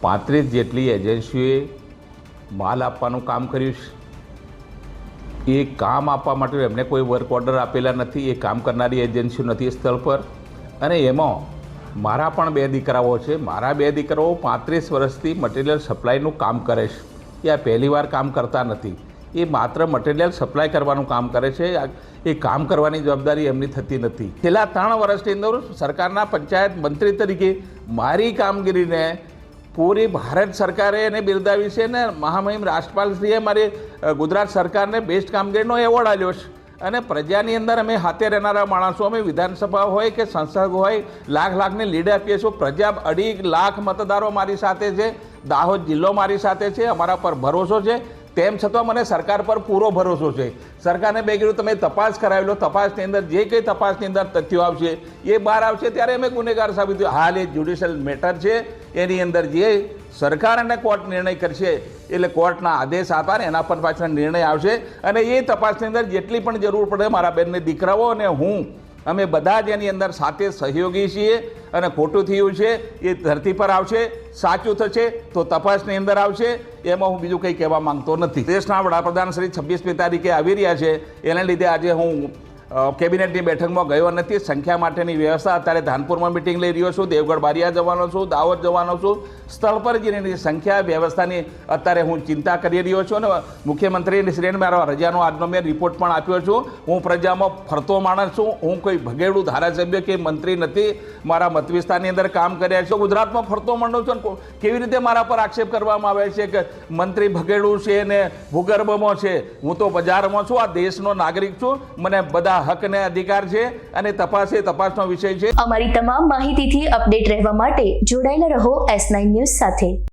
35 જેટલી એજન્સીઓએ માલ આપવાનું કામ કર્યું છે। એ કામ આપવા માટે એમને કોઈ વર્ક ઓર્ડર આપેલા નથી, એ કામ કરનારી એજન્સીઓ નથી સ્થળ પર। અને એમાં મારા પણ 2 દીકરાઓ છે। મારા 2 દીકરાઓ 35 વર્ષથી મટીરિયલ સપ્લાયનું કામ કરે છે। એ આ પહેલી વાર કામ કરતા નથી, એ માત્ર મટીરિયલ સપ્લાય કરવાનું કામ કરે છે। એ કામ કરવાની જવાબદારી એમની થતી નથી। છેલ્લા 3 વર્ષની અંદર સરકારના પંચાયત મંત્રી તરીકે મારી કામગીરીને પૂરી ભારત સરકારે એને બિરદાવી છે ને મહામહિમ રાજ્યપાલશ્રીએ મારી ગુજરાત સરકારને બેસ્ટ કામગીરીનો એવોર્ડ આપ્યો છે। અને પ્રજાની અંદર અમે હાથે રહેનારા માણસો, અમે વિધાનસભા હોય કે સંસદ હોય લાખની લીડ આપીએ છીએ। પ્રજા 2.5 લાખ મતદારો મારી સાથે છે, દાહોદ જિલ્લો મારી સાથે છે, અમારા પર ભરોસો છે। તેમ છતાં મને સરકાર પર પૂરો ભરોસો છે। સરકારને મેં કીધું તમે તપાસ કરાવી લો, તપાસની અંદર જે કંઈ તપાસની અંદર તથ્યો આવશે એ બહાર આવશે ત્યારે અમે ગુનેગાર સાબિત થઈએ। હાલ એ જ્યુડિશિયલ મેટર છે, એની અંદર જે સરકાર અને કોર્ટ નિર્ણય કરશે એટલે કોર્ટના આદેશ આપવા ને એના પર પાછળ નિર્ણય આવશે। અને એ તપાસની અંદર જેટલી પણ જરૂર પડે મારા બેનને દીકરાઓ અને હું અમે બધા જ એની અંદર સાથે સહયોગી છીએ। અને ખોટું થયું છે એ ધરતી પર આવશે, સાચું થશે તો તપાસની અંદર આવશે। એમાં હું બીજું કંઈ કહેવા માંગતો નથી। દેશના વડાપ્રધાન શ્રી 26મી તારીખે આવી રહ્યા છે, એને લીધે આજે હું કેબિનેટની બેઠકમાં ગયો નથી। સંખ્યા માટેની વ્યવસ્થા અત્યારે ધાનપુરમાં મિટિંગ લઈ રહ્યો છું, દેવગઢ બારિયા જવાનો છું, દાહોદ જવાનો છું। સ્થળ પર જેની સંખ્યા વ્યવસ્થાની અત્યારે હું ચિંતા કરી રહ્યો છું। અને મુખ્યમંત્રી શ્રીને મારો રજાનો આજનો મેં રિપોર્ટ પણ આપ્યો છું। હું પ્રજામાં ફરતો માણસ છું, હું કોઈ ભગેડું ધારાસભ્ય કે મંત્રી નથી। મારા મત વિસ્તારની અંદર કામ કર્યા છે, ગુજરાતમાં ફરતો માંડું છું। કેવી રીતે મારા પર આક્ષેપ કરવામાં આવે છે કે મંત્રી ભગેડું છે ને ભૂગર્ભમાં છે? હું તો બજારમાં છું, આ દેશનો નાગરિક છું, મને બધા હક અને અધિકાર છે। અને તપાસ એ તપાસનો વિષય છે। અમારી તમામ માહિતીથી અપડેટ રહેવા માટે જોડાયેલા રહો S9 ન્યૂઝ સાથે।